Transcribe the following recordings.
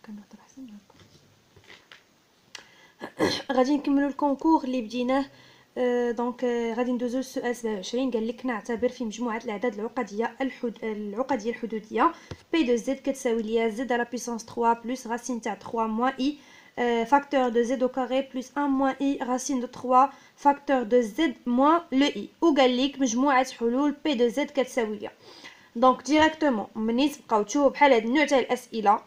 كنهضر احسن هكا. غادي نكملوا الكونكور اللي بديناه. دونك غادي ندوزو للسؤال 27. قال لك نعتبر في مجموعه الاعداد العقديه الحدوديه بي دو زد كتساوي ليا زد على بيسونس 3 بلس راسين تاع 3 موان اي فاكتور دو زد او كاري بلس 1 موان اي راسين دو 3 فاكتور دو زد موان لو اي. وقال لك مجموعه حلول بي دو زد كتساوي ليا. دونك ديريكتومون ملي تبقاو تشوفوا بحال هاد النوع تاع الاسئله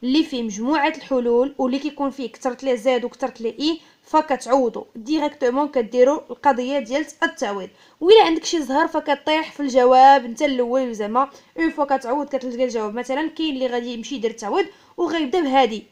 اللي فيه مجموعه الحلول واللي كيكون فيه كثرت لي زد وكثرت لي اي، فكتعوضوا ديريكتومون كديروا القضيه ديال التعويض. وإلا عندك شي زهر فكطيح في الجواب انت الاول زعما اون فوا كتعوض كتلقى الجواب. مثلا كاين اللي غادي يمشي يدير التعويض وغيبدا بهادي،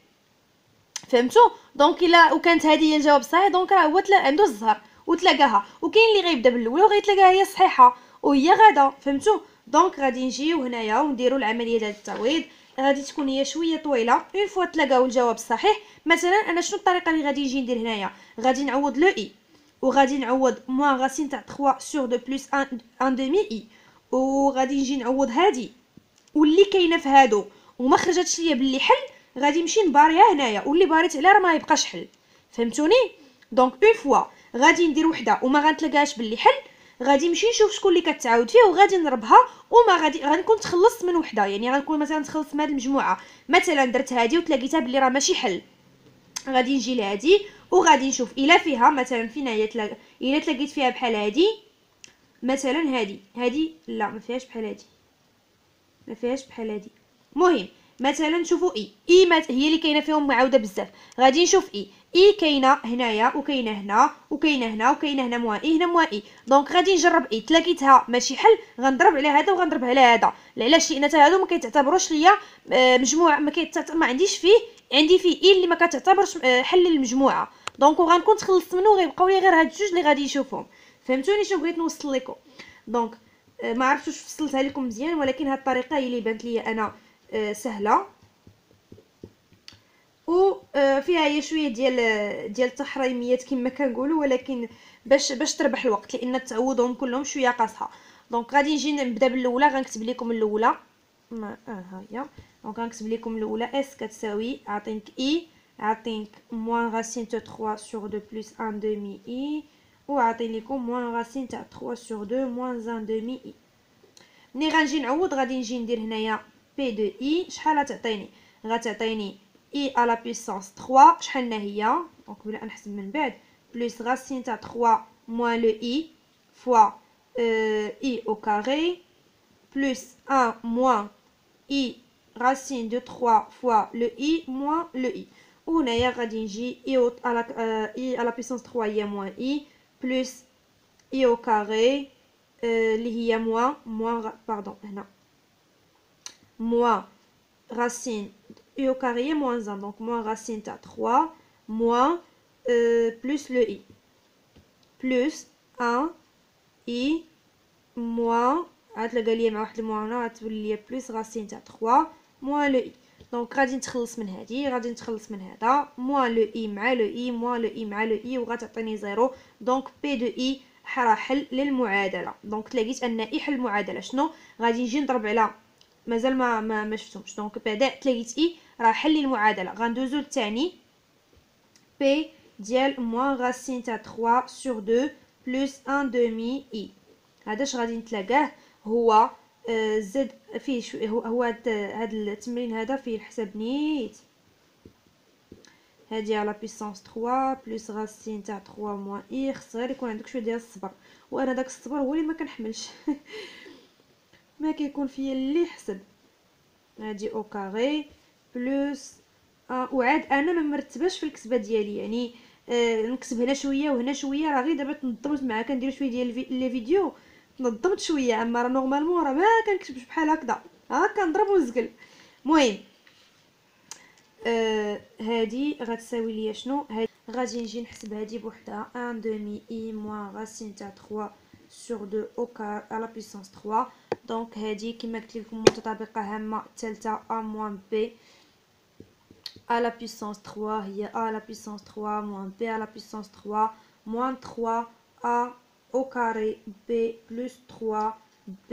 فهمتوا؟ دونك الا وكانت هذه هي الجواب الصحيح دونك راه هو عنده الزهر وتلاقاها. وكاين اللي غيبدا بالاولى وغيتلاقاها هي الصحيحه وهي غادا، فهمتوا؟ دونك غادي نجيو هنايا ونديروا العمليه ديال التعويض. غادي تكون هي شويه طويله. اون فوا تلاقاو الجواب الصحيح، مثلا انا شنو الطريقه اللي غادي نجي ندير هنايا؟ غادي نعوض لو اي وغادي نعوض موان راسين تاع 3 سور 2 بلس 1 دومي اي، وغادي نجي نعوض هادي واللي كاينه في هادو وما خرجتش ليا باللي حل، غادي نمشي نباريها هنايا واللي باريت عليها راه ما يبقاش حل، فهمتوني؟ دونك اون فوا غادي ندير وحده وما غنتلاقاش باللي حل، غادي نمشي نشوف شكون اللي كتعاود فيه وغادي نضربها. وما غنكون تخلصت من وحده، يعني غنكون مثلا تخلصت من هذه المجموعه، مثلا درت هذه وتلاقيتها باللي راه ماشي حل، غادي نجي لهادي وغادي نشوف الا فيها مثلا فينا هي الا تلاقيت فيها بحال هادي، مثلا هادي لا ما فيهاش بحال هادي، ما فيهاش بحال هادي. مهم مثلا نشوفوا اي هي اللي كاينه فيهم معاوده بزاف. غادي نشوف اي كاينه هنايا وكاينه هنا وكاينه هنا وكاينه هنا موان اي هنا موان اي. دونك غادي نجرب اي تلاقيتها ماشي حل غنضرب على هذا وغنضرب على هذا. علاش؟ لان هادو ما كيتعتبروش ليا مجموع، ما عنديش فيه، عندي فيه اي اللي ما كتعتبرش حل المجموعه. دونك غنكون تخلصت منه وغيبقاو لي غير هاد الجوج اللي غادي نشوفهم. فهمتوني شنو بغيت نوصل لكم؟ دونك ما عرفتش واش فصلتها لكم مزيان، ولكن هاد الطريقه هي اللي بانت لي انا سهله و فيها هي شويه ديال التحريميات كما كنقولوا، ولكن باش تربح الوقت لان تعوضهم كلهم شويه قاصحه. دونك غادي نجي نبدا بالاولى. غنكتب لكم الاولى ها هي. دونك غنكتب لكم الاولى اس كتساوي عطينك اي، عطينك موان راسين تاع 3 سور 2 بلس 1 دومي اي، وعطيني لكم موان راسين تاع 3 سور 2 موان 1 دومي اي. ملي غنجي نعوض غادي نجي ندير هنايا بي دو اي شحال غتعطيني؟ غتعطيني اي على بيسونس 3 شحالنا هي؟ دونك بلا نحسب من بعد بلس راسين تاع 3 موان لو اي فوا اي او كاري بلس 1 موان اي racine de 3 fois le i moins le i. وهنايا غادي نجي i à la puissance 3 هي moins i plus i au carré اللي هي pardon هنا moins racine i au carré moins 1 donc moins racine تاع 3 moins plus le i plus 1 i moins غتلقى ليا مع واحد الموان هنا غتولي ليا بلس راسين تاع 3 موان لو اي. دونك غادي نتخلص من هادي، غادي نتخلص من هذا موان لو اي مع لو اي موان لو اي مع لو اي وغتعطيني زيرو. دونك بي دو اي راه حل للمعادله. دونك تلاقيت ان اي حل المعادله. شنو غادي نجي نضرب على مازال ما شفتهمش. دونك بعدا تلاقيت اي راه حل المعادله. غندوزو للثاني بي ديال موان راسين تاع 3 سور 2 بلس 1 دومي اي. هذا اش غادي نتلاقاه هو زد فيه هو هاد التمرين هذا فيه الحساب نيت. هادي على بيسونس 3 بلس راسين تاع 3 موان اي. خص غير يكون عندك شويه ديال الصبر، وانا داك الصبر هو اللي ما كنحملش ما كيكون فيا اللي حسب. هادي او كاري بلس وعاد انا ما مرتباش في الكتابه ديالي، يعني نكتب هنا شويه وهنا شويه. راه غير دابا تنظمت معاك كندير شويه ديال لي فيديو نظمت شويه، اما راه نورمالمون راه ما كنكتبش بحال هكذا كنضرب ونزقل. المهم هادي غتساوي ليا شنو؟ غادي نجي نحسب هادي بوحدها 1 دومي اي موان راسين تاع 3 سور 2 او كار على بيسونس 3. دونك هادي كما قلت لكم متطابقه هامه الثالثه ا موان بي à la puissance 3 هي a à la puissance 3 moins b à la puissance 3 moins 3a au carré b plus 3b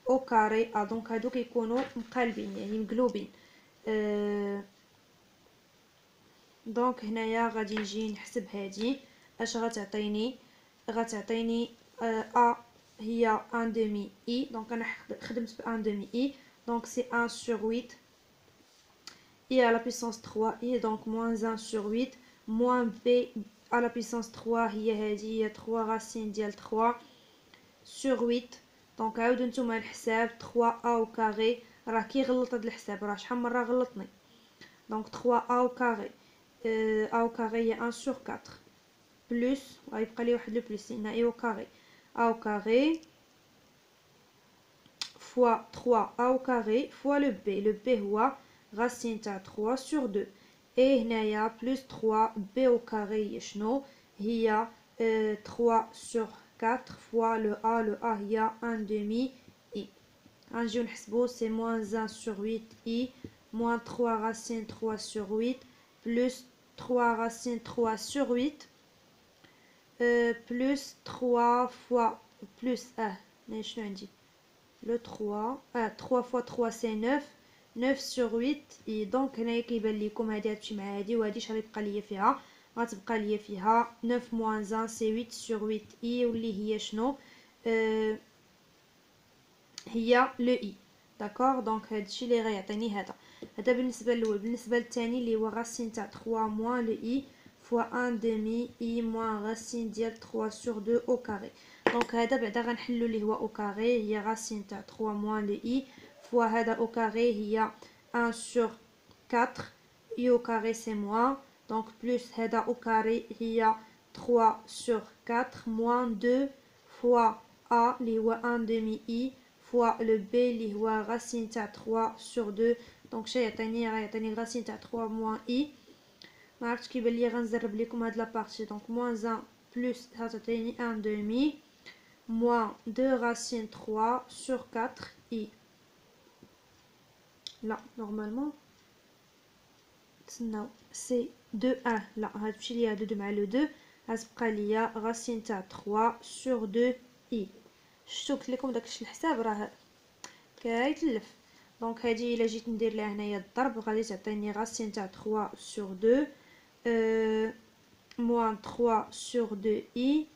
au carré. دونك هادو كيكونوا مقالبين يعني مقلوبين. دونك هنايا غادي نجي نحسب هادي اش غتعطيني ا هي 1 demi i دونك انا خدمت ب 1 demi i دونك سي 1 sur 8 i à la puissance 3 i donc moins 1 sur 8 moins b à la puissance 3 هي هادي هي 3 racine ديال 3 sur 8 دونك عاودو نتوما الحساب 3 a au carré راه كيغلط هاد الحساب راه شحال مره غلطني دونك 3 a au carré a au carré هي 1 sur 4 بلس غيبقى لي واحد لو بلس لان اي au carré a au carré fois 3 a au carré fois le b هو racine تاع 3 sur 2 et هنايا plus 3 b au carré هي شنو هي 3 sur 4 fois le a هي 1 demi i غنجيو نحسبو c'est moins 1 sur 8 i moins 3 racine 3 sur 8 plus 3 racine 3 sur 8 plus 3 fois plus شنو عندي le 3 3 fois 3 c'est 9 9 sur 8 et donc هنايا كيبان لكم هادي غتمشي مع هادي وهادي شحال غيبقى ليا فيها غتبقى ليا فيها 9 moins 1 c'est 8 sur 8 i واللي هي شنو هي لو i داكوغ دونك هادشي اللي غيعطيني هذا بالنسبه للاول بالنسبه للثاني اللي هو racine تاع 3 moins le i fois 1 demi i moins racine ديال 3 sur 2 au carré دونك هذا بعدا غنحلو اللي هو au carré هي racine تاع 3 moins le i fois هذا au carré هي 1 sur 4 i au carré c'est moins donc plus هذا au carré هي 3 sur 4 moins 2 fois a اللي هو 1 demi i fois le b اللي هو racine تاع 3 sur 2 دونك شي غيعطيني racine تاع 3 moins i ما عرفتش كيبان لي غنزرب لكم هاد لابارتي دونك moins 1 plus غتعطيني 1 demi moins 2 racine 3 sur 4 i لا نورمالمون تسناو سي 2 1 لا غتمشي ليا 2 مع لو 2 غتبقى ليا racine تاع 3 sur 2 i شفتو قلت لكم داكشي الحساب راه كيتلف دونك هادي الا جيت ندير لها هنايا الضرب غادي تعطيني racine تاع 3 sur 2 moins 3 sur 2 i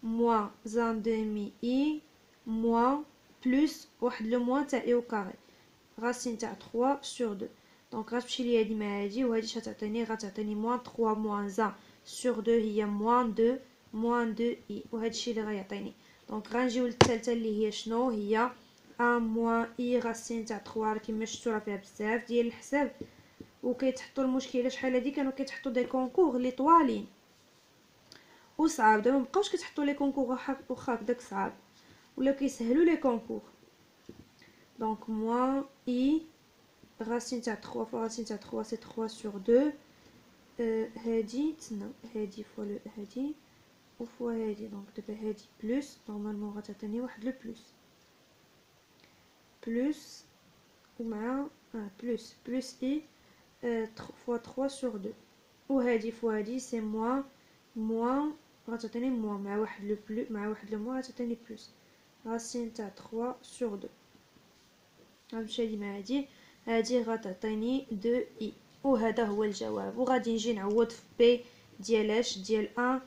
moins 1 demi i moins plus واحد لو موان تاع i au carré racine تاع 3 sur 2 دونك غتمشي لي هادي مع هادي وهادي غتعطيني moins 3 moins 1 sur 2 هي moins 2 i وهادشي اللي غيعطيني دونك غنجيو للثالثه اللي هي شنو هي 1 moins i racine تاع 3 كما شفتوا راه فيها بزاف ديال الحساب وكيتحطوا المشكله شحال هادي كانوا كيتحطوا دي كونكور لي طوالين وصعاب دابا مابقاوش كيتحطوا لي كونكور واخا هكداك صعاب ولاو كيسهلوا لي كونكور دونك moins i racine تاع 3 fois racine تاع 3 c'est 3 sur 2 هادي تسناو هادي فوا هادي وفوا هادي دونك دابا هادي بلس نورمالمون غتعطيني واحد لو بلس ومع بلس i fois 3 sur 2 وهادي فوا هادي سي moins غتعطيني moins مع واحد لو بلس مع واحد لو موان غتعطيني بلس racine تاع 3 sur 2 غنمشي هادي مع هادي غتعطيني 2 i وهذا هو الجواب وغادي نجي نعوض في بي ديال اش ديال 1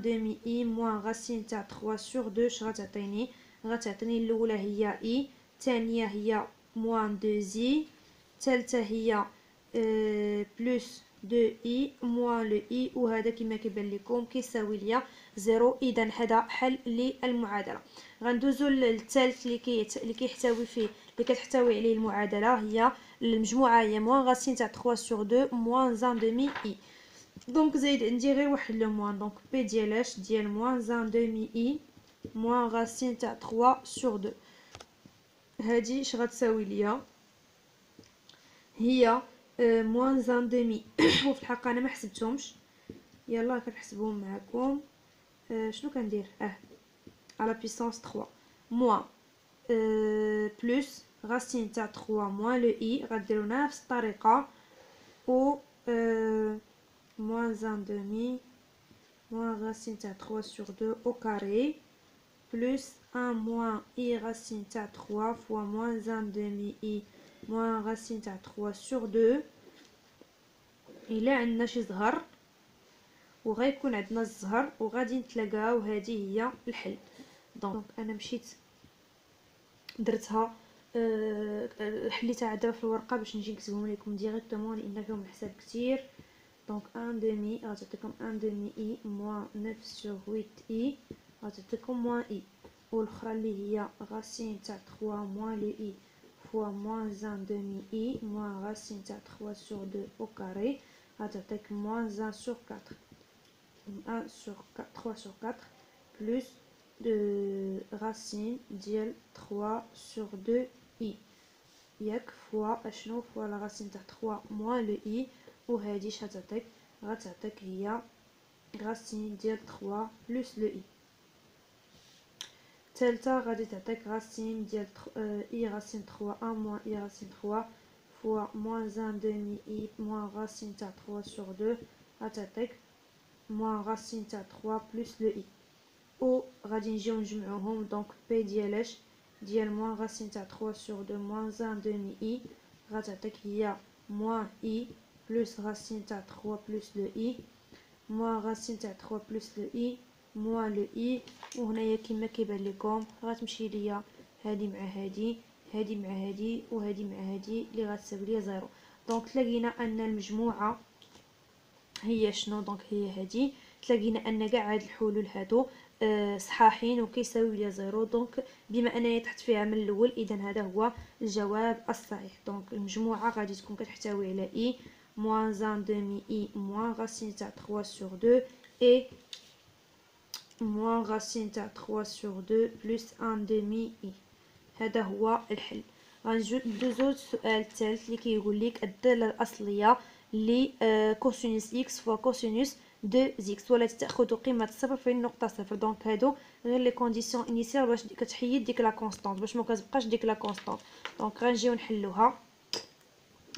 demi i moins racine تاع 3 sur 2 اش غتعطيني الاولى هي i الثانيه هي moins 2 i الثالثه هي بلس 2 i moins le i وهذا كما كيبان لكم كيساوي ليا 0 اذا هذا حل للمعادله غندوزو للثالث اللي كيحتوي فيه اللي كتحتوي عليه المعادله هي المجموعه هي moins racine تاع 3 sur 2 moins 1 demi i دونك زايد عندي غير واحد لو موان دونك بي ديال اش ديال moins 1 demi i moins racine تاع 3 sur 2 هادي اش غتساوي ليا هي moins 1 demi وفي الحق انا ما حسبتهمش يلا كنحسبهم معكم شنو كندير على puissance 3 moins plus racine تاع 3 moins le i غديروا نفس الطريقه و moins 1 demi moins racine تاع 3 sur 2 au carré plus 1 moins i racine تاع 3 fois moins 1 demi i moins racine تاع 3 sur 2 الا عندنا شي زهر وغيكون عندنا الزهر وغادي نتلاقاو، هذه هي الحل. دونك انا مشيت درتها حليتها دابا في الورقه باش نجي نكتبهم لكم ديريكتومون لان فيهم الحساب كتير. دونك 1 demi غتعطيكم 1 demi i moins 9 sur 8 i غتعطيكم موان i، والاخرى اللي هي racine تاع 3 moins le i fois moins 1 demi i moins racine تاع 3 sur 2 au carré غتعطيك moins 1 sur 4 1 sur 4 3 sur 4 plus de racine ديال 3 sur 2 i ياك فوا اشنو فوا لا racine تاع 3 moins le i، وهذه شغتعطيك غتعطيك هي racine ديال 3 plus le i. ثالثه غادي تعطيك racine ديال i racine 3 1 moins i racine 3 fois moins 1 demi i moins racine تاع 3 sur 2 غتعطيك moins racine تاع 3 plus le i. و غادي نجيو نجمعوهم. دونك بي ديالاش ديال moins racine تاع 3 sur 2 moins 1 demi i غتعطيك هي moins i plus racine تاع 3 plus le i moins racine تاع 3 plus le i moins le i. وهنايا كما كيبان لكم غتمشي ليا هذه مع هذه، هذه مع هذه، وهذه مع هذه اللي غتساوي ليا زيرو. دونك تلاقينا ان المجموعه هي شنو؟ دونك هي هذه. تلاقينا ان كاع هاد الحلول هادو صحاحين وكيساوي ليا زيرو. دونك بما انني طحت فيها من الاول اذا هذا هو الجواب الصحيح. دونك المجموعه غادي تكون كتحتوي على i moins 1 demi i moins racine تاع 3 sur 2 et moins racine تاع 3 sur 2 plus 1 demi i. هذا هو الحل. غندوزو للسؤال الثالث اللي كيقول لك الداله الاصليه ل كوسينوس x فوا كوسينوس دو زيكس والتي تاخذ قيمه صفر في نقطه صفر. دونك هادو غير لي كونديسيون انيسيال باش كتحيد ديك لا كونستانت باش ما كتبقاش ديك لا كونستانت. دونك غنجيو نحلوها.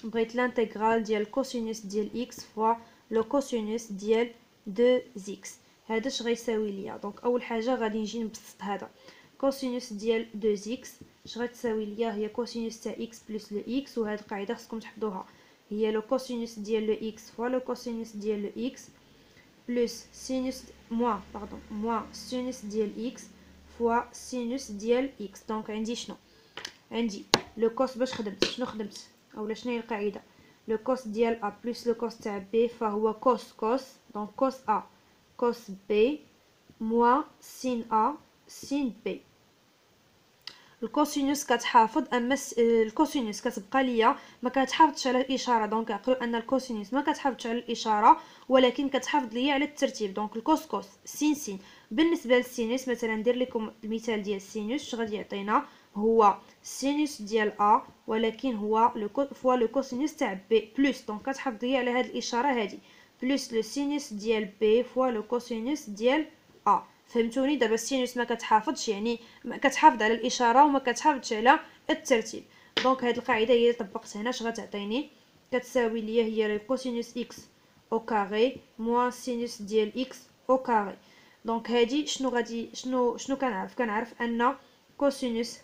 بغيت لانتيغرال ديال كوسينوس ديال x فوا لو كوسينوس ديال دو زيكس، هذا اش غيساوي ليا؟ دونك اول حاجه غادي نجي نبسط هذا كوسينوس ديال دو زيكس اش غتساوي ليا؟ هي كوسينوس تاع x بلس لو x، وهاد القاعده خصكم تحفظوها، هي لو كوسينوس ديال لو x فوا لو كوسينوس ديال لو x بلس سينوس موان سينوس ديال x فوا سينوس ديال x. دونك عندي شنو؟ عندي لو كوس باش خدمت شنو خدمت اولا شنو هي القاعده؟ لو كوس ديال a بلس لو كوس تاع b فهو كوس. دونك كوس a كوس b موان سين a سين b. الكوسينوس كتحافظ، اما الكوسينوس كتبقى ليا ما كتحافظش على الاشاره. دونك عقلوا ان الكوسينوس ما كتحافظش على الاشاره ولكن كتحافظ ليا على الترتيب. دونك الكوس سين. بالنسبه للسينوس مثلا ندير لكم المثال ديال السينوس اش غادي يعطينا؟ هو سينوس ديال a ولكن هو فوا لو كوسينوس تاع b بلس. دونك كتحافظ ليا على هاد الاشاره هادي بلس لو سينوس ديال b فوا لو كوسينوس ديال a. فهمتوني؟ دابا السينوس ما كتحافظش، يعني ما كتحافظ على الاشاره وما كتحافظش على الترتيب. دونك هاد القاعده هي اللي طبقت هنا اش غتعطيني؟ كتساوي ليا هي كوسينوس x او كاري موان سينوس ديال x او كاري. دونك هادي شنو غادي شنو كنعرف ان كوسينوس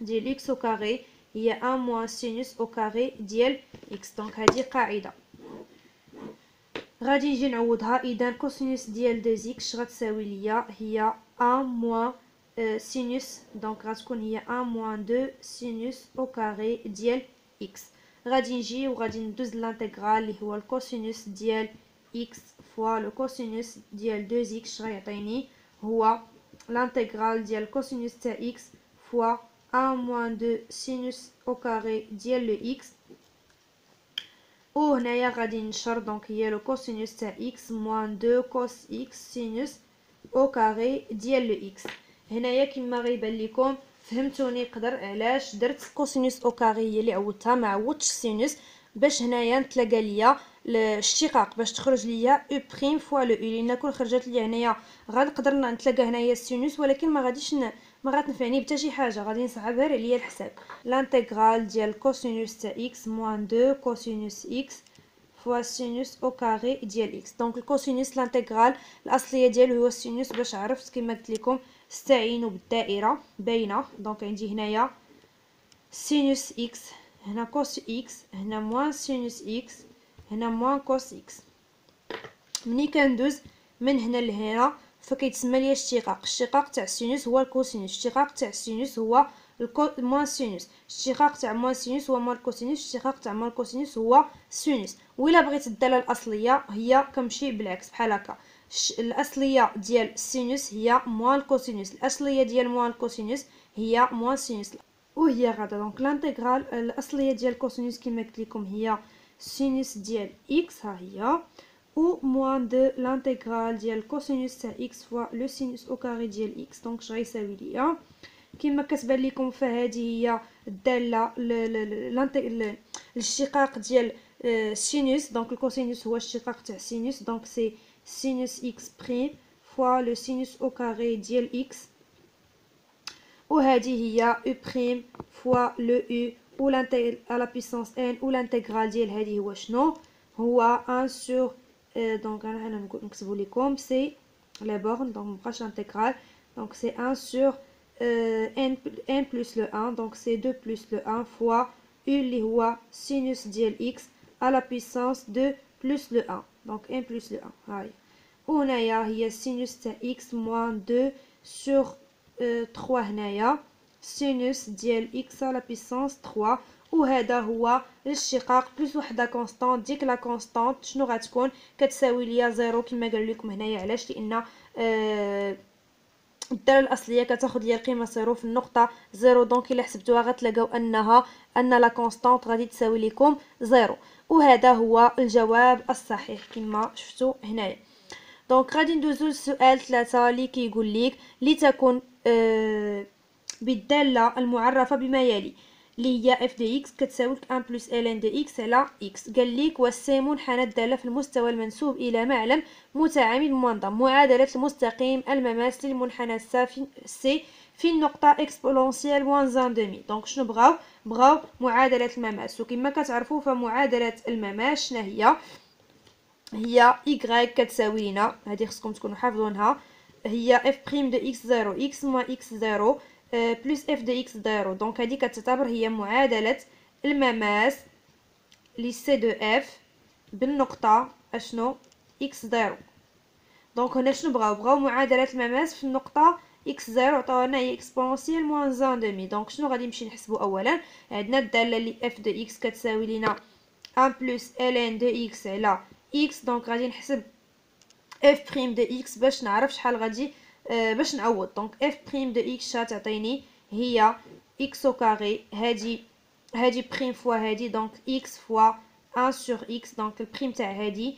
ديال x او كاري هي 1 موان سينوس او كاري ديال x. دونك هادي قاعده غادي نجي نعوضها. اذا كوسينوس ديال دو زيكس غتساوي ليا هي 1 موان سينوس، دونك غتكون هي 1 موان 2 سينوس او كاري ديال x. غادي نجي وغادي ندوز لانتيغرال اللي هو الكوسينوس ديال x فوا لو كوسينوس ديال دو زيكس غيعطيني هو لانتيغرال ديال الكوسينوس تاع x فوا 1 موان 2 سينوس او كاري ديال لو x. وهنايا غادي نشر. دونك هي لو كوسينوس تاع x موان 2 كوس x سينوس او كاري ديال لو x. هنايا كما غيبان لكم فهمتوني قدر علاش درت كوسينوس او كاري هي اللي عوضتها ما عوضتش سينوس، باش هنايا نتلاقى ليا الاشتقاق باش تخرج ليا او بريم فوا لو اي، لان كون خرجت ليا هنايا غنقدر نتلاقى هنايا السينوس ولكن ما غاديش ما غتنفعني بتا شي حاجه، غادي نصعب غير عليا الحساب. لانتيغرال ديال كوسينوس تاع x موان 2 كوسينوس x فوا سينوس او كاري ديال x. دونك الكوسينوس لانتيغرال الاصليه ديالو هو السينوس. باش عرفت كما قلت لكم استعينوا بالدائره باينه. دونك عندي هنايا سينوس x، هنا كوس x، هنا موان سينوس x، هنا موان كوس اكس. ملي كندوز من هنا لهنا فكيتسمى ليا اشتقاق. الاشتقاق تاع السينوس هو الكوسينوس، الاشتقاق تاع السينوس هو موان سينوس، الاشتقاق تاع موان سينوس هو موان كوسينوس، الاشتقاق تاع موان كوسينوس هو سينوس. وإلا بغيت الداله الاصليه هي كنمشي بالعكس بحال هكا. الاصليه ديال السينوس هي موان كوسينوس، الاصليه ديال موان كوسينوس هي موان سينوس، وهي غادا. دونك لانتيغرال الاصليه ديال كوسينوس كما قلت لكم هي سينوس ديال اكس، ها هي، ou moins de l'intégrale ديال cosinus تاع x fois le sinus au carré ديال x. دونك اش غيساوي ليا كما كتبان لكم فهذه هي الداله الاشتقاق ديال السينوس. دونك الكوسينوس هو الاشتقاق تاع السينوس، دونك سي sinus x prime fois le sinus au carré ديال x، وهذه هي u prime fois le u ou à la puissance n ou l'intégrale ديال هذه هو شنو هو 1 sur donc انا نكتبوا لكم سي لي بورن، دونك مابقاش انتيغرال، دونك سي 1 sur n plus le 1، donc c'est 2 plus le 1 fois u اللي هو sinus ديال x à la puissance 2 plus le 1، donc 1 plus le 1. هاي وهنايا هي sinus تاع x moins 2 sur 3 هنايا sinus ديال x à la puissance 3، وهذا هو الاشتقاق بلس وحده كونستانت. ديك لا كونستانت شنو غتكون كتساوي ليا زيرو كما قال لكم هنايا. علاش؟ لان الداله الاصليه كتاخذ ليا القيمه صفر في النقطه زيرو، دونك الا حسبتوها غتلقاو ان لا كونستانت غادي تساوي لكم زيرو، وهذا هو الجواب الصحيح كما شفتوا هنايا. دونك غادي ندوزو للسؤال 3 اللي كيقول لك لتكن بالداله المعرفه بما يلي اللي هي اف دي اكس كتساوي 1 بلس الان دي اكس على اكس. قال لك والسي منحنى الداله في المستوى المنسوب الى معلم متعامد منظم، معادله المستقيم المماس للمنحنى سي في النقطه اكسبونونسيال موان 1/2. دونك شنو بغاو معادله المماس، وكما كتعرفوا فمعادله المماس شنو هي y كتساوي لنا، هذه خصكم تكونوا حافظونها، هي f' de x0 x moins x0 بلس f de x0. دونك هذه كتعتبر هي معادله المماس ل c de f بالنقطه اشنو x0. دونك هنا شنو بغاو معادله المماس في النقطه x0 عطاونا هي اكسبونسيال موان 1/2. دونك شنو غادي نمشي نحسبو؟ اولا عندنا الداله اللي f de x كتساوي لنا 1 بلس ln de x على x، دونك غادي نحسب f' de x باش نعرف شحال غادي باش نعوض. دونك f' de x تعطيني هي x au carré، هادي بريم فوا هادي، دونك x فوا 1 sur x، دونك البريم تاع هادي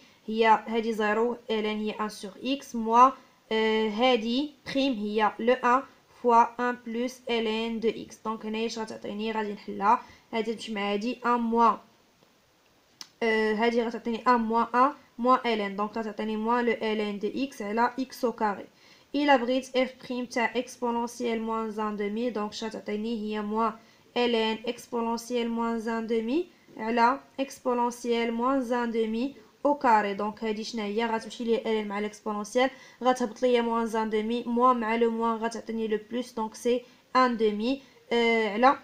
0 ln هي 1 sur x موا هادي بريم هي لو 1 فوا 1 بلس ln de x. دونك هنايا اش غتعطيني؟ غادي نحلها، هادي تمشي مع هادي 1 موا هادي غتعطيني 1 موان 1 موان ln، دونك غتعطيني موان لو ln دو x على x au carré. الا بغيت f' تاع اكسبونونسيال موان 1/2، دونك غتعطيني هي موان ln اكسبونونسيال موان 1/2 على اكسبونونسيال موان 1/2 au carré. دونك هادي شنو هي؟ غتمشي ليا ln مع الاكسبونونسيال غتهبط ليا موان 1/2 موان مع لو موان غتعطيني لو بلس، دونك سي 1/2 على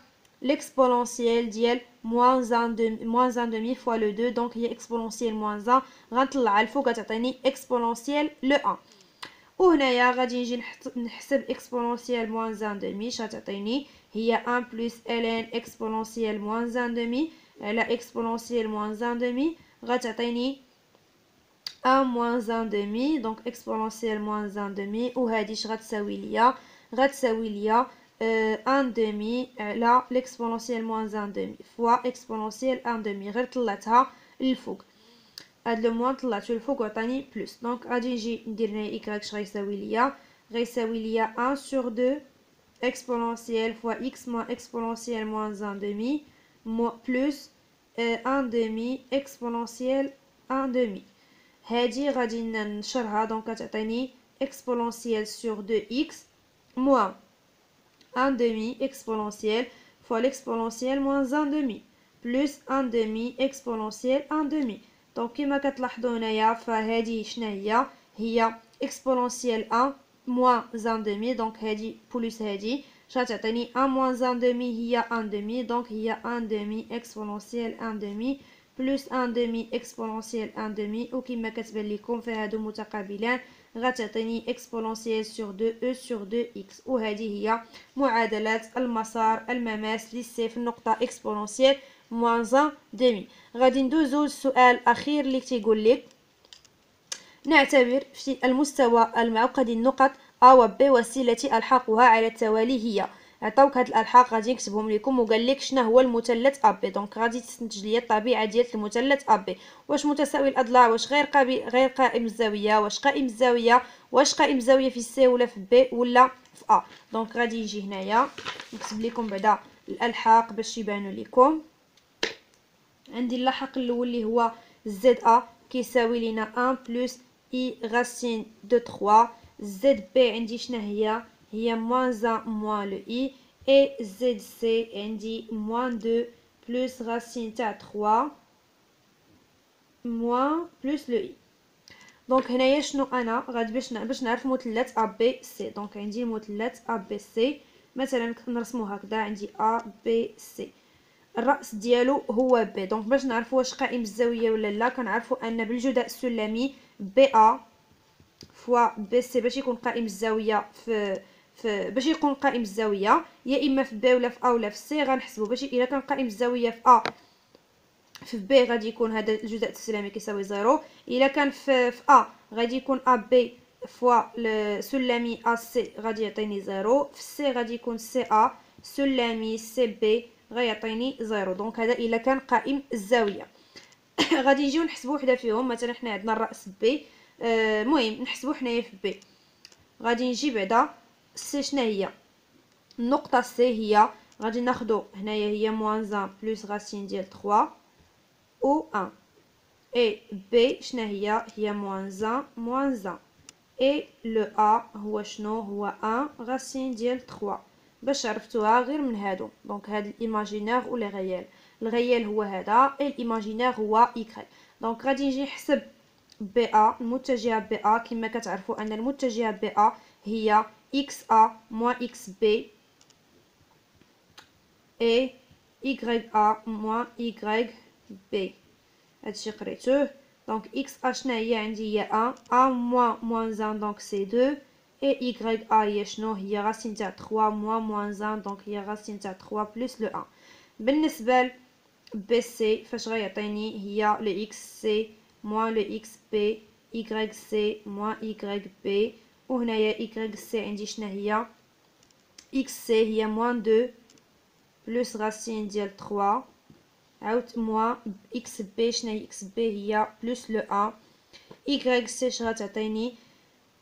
l'exponentielle ديال moins 1/2 fois le 2، donc هي exponentielle moins 1 غنطلع الفوق غتعطيني exponentielle le 1. وهنايا غادي نجي نحسب exponentielle moins 1/2 غتعطيني هي 1 plus ln exponentielle moins 1/2 على exponentielle moins 1/2 غتعطيني 1 moins 1/2، donc exponentielle moins 1/2، وهادي اش غتساوي ليا؟ غتساوي ليا 1/2 على l'exponentielle moins 1/2 فوا exponentielle 1/2. غير طلعتها للفوق، هاد لو موان طلعتو للفوق وعطاني بلس. دونك غادي نجي ندير هنا y اش غيساوي ليا؟ غيساوي ليا 1 sur 2 exponentielle fois x moins exponentielle moins 1/2 بلس 1/2 exponentielle 1/2. هادي غادي نشرها، دونك غتعطيني exponentielle sur 2x moins 1/2 exponentielle fois l'exponentielle moins 1/2 plus 1/2 exponentielle 1/2. دونك كما كتلاحظوا هنايا فهذه شنو هي exponentielle 1 moins 1/2، دونك هذه بلس هذه غتعطيني 1 moins 1/2 هي 1/2، دونك هي 1/2 exponentielle 1/2 بلس ان دومي اكسبونونسيال ان دومي، وكما كتبان لكم فهادو متقابلان غتعطيني اكسبونونسيال سور دو او سور دو اكس. وهذه هي معادلة المسار المماس للسي في النقطة اكسبونونسيال موان ان دومي. غادي ندوزو للسؤال الاخير اللي تيقول لك نعتبر في المستوى المعقد النقط A و B وسيلة ألحاقها على التوالي هي. عطاوك هاد الألحاق غادي نكتبهم لكم وقال لك شنو هو المثلث AB. دونك غادي تستنتج ليا الطبيعة ديال المثلث AB، واش متساوي الأضلاع، واش غير قائم الزاوية، واش قائم الزاوية، واش قائم الزاوية في C ولا في B ولا في A. دونك غادي نجي هنايا نكتب لكم بعدا الألحاق باش يبانوا لكم. عندي اللاحق الأول اللي هو ZA كيساوي لينا 1 بلس I racine de 3. ZB عندي شنو هي موان 1 موان لو I، et ZC عندي موان 2 بلس racine تاع 3 موان بلس لو I. دونك هنايا شنو انا غادي باش نعرف مثلث ABC. دونك عندي المثلث ABC مثلا نرسمو هكذا، عندي ABC الرأس ديالو هو B. دونك باش نعرفو واش قائم الزاوية ولا لا كنعرفو ان بالجداء السلمي BA فوا BC باش يكون قائم الزاوية باش يكون قائم الزاوية يا اما في B ولا في A ولا في C. غنحسبو باش الا كان قائم الزاوية في A في B غادي يكون هذا الجزء السلمي كيساوي 0. الا كان في A غادي يكون AB فوا سلمي AC غادي يعطيني 0. في C غادي يكون CA سلمي CB غيعطيني 0. دونك هذا الا كان قائم الزاويه. غادي نجيو نحسبوا وحده فيهم. مثلا حنا عندنا الراس بي، المهم نحسبوا حنايا في بي. غادي نجي بعدا سي شنو هي النقطه سي هي غادي ناخذوا هنايا هي موان 1 بلس راسين ديال 3 و 1. اي بي شنو هي موان 1 موان 1. اي لو ا هو شنو هو 1 راسين ديال 3. باش عرفتوها غير من هادو. دونك هاد الايماجينير و لي ريال. الريال هو هذا اي الايماجينير هو ايكغيك. دونك غادي نجي نحسب بي ا المتجهه بي ا. كما كتعرفوا ان المتجهه بي ا هي اكس ا موان اكس بي اي y ا موان y بي. هادشي قريتوه. دونك x a شنو هي عندي هي 1 a موان 1 دونك سي 2 et y a هي شنو هي راسين تاع 3 موان 1 دونك هي راسين تاع 3 بلس لو 1. بالنسبه ل بي سي فاش غيعطيني هي لو اكس سي موان لو اكس بي y سي موان y بي. وهنايا y سي عندي شنو هي x سي هي موان 2 بلس راسين ديال 3 عاود موان اكس بي. شنو هي اكس بي هي بلس لو 1. y سي غتعطيني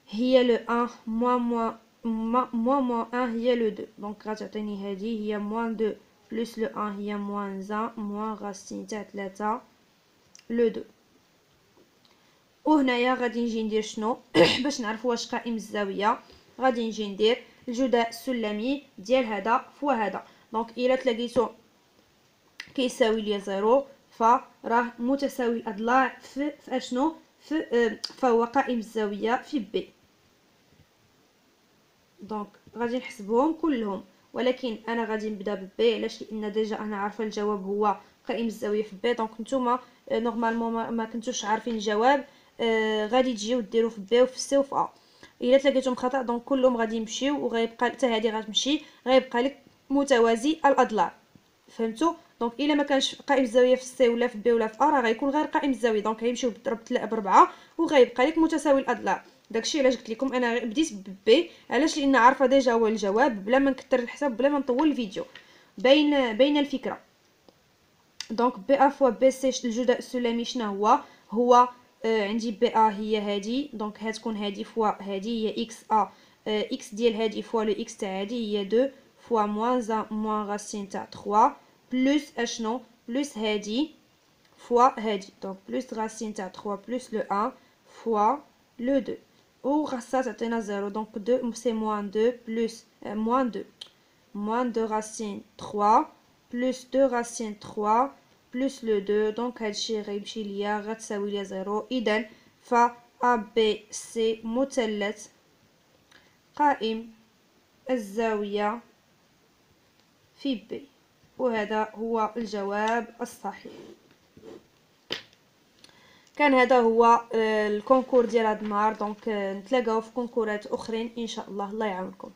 هي لو 1 موان 1 هي لو 2. دونك غتعطيني هذه هي موان 2 بلس لو 1 هي موان 1 موان راسين تاع 3 لو 2. وهنايا غادي نجي ندير شنو باش نعرف واش قائم الزاويه. غادي نجي ندير الجداء السلمي ديال هذا فوا هذا. دونك الا تلاقيتو كيساوي ليا 0 فراه متساوي الاضلاع في اشنو فهو قائم الزاويه في بي. دونك غادي نحسبهم كلهم، ولكن انا غادي نبدا ببي علاش لان ديجا انا عارفه الجواب هو قائم الزاويه في بي. دونك نتوما نورمالمون ما كنتوش عارفين الجواب، غادي تجيو ديروا في بي وفي سي وفي ا. الا تلاقيتهم خطا دونك كلهم غادي يمشيو وغيبقى حتى هذه غتمشي، غيبقى لك متوازي الاضلاع. فهمتوا؟ دونك الا ما كانش قائم الزاويه في سي ولا في بي ولا في ا راه غيكون غير قائم الزاويه. دونك غيمشيو بضرب ب4 وغيبقى لك متساوي الاضلاع. داكشي علاش قلت لكم انا بديت ببي علاش لان عارفه ديجا هو الجواب بلا ما نكثر الحساب بلا ما نطول الفيديو. بين الفكره. دونك بي ا فوا بي سي الجداء السلمي شنو هو عندي بي ا هي هادي. دونك هتكون هادي فوا هادي هي اكس ا اكس ديال هادي فوا لو اكس تاع هادي هي 2 فوا موان 1 موان راسين تاع 3 بلس اشنو بلس هادي فوا هادي. دونك بلس راسين تاع 3 بلس لو 1 فوا لو 2 و غاسا تعطينا 0. دونك 2 سي موان 2 بلس موان 2 راسين 3 بلس 2 راسين 3 بلس لو 2. دونك هادشي غيمشي ليا غتساوي ليا 0. اذا ف ا بي سي مثلث قائم الزاويه في بي، وهذا هو الجواب الصحيح. كان هذا هو الكونكور ديال هذا النهار. دونك نتلاقاو في كونكورات اخرين ان شاء الله. الله يعاونكم.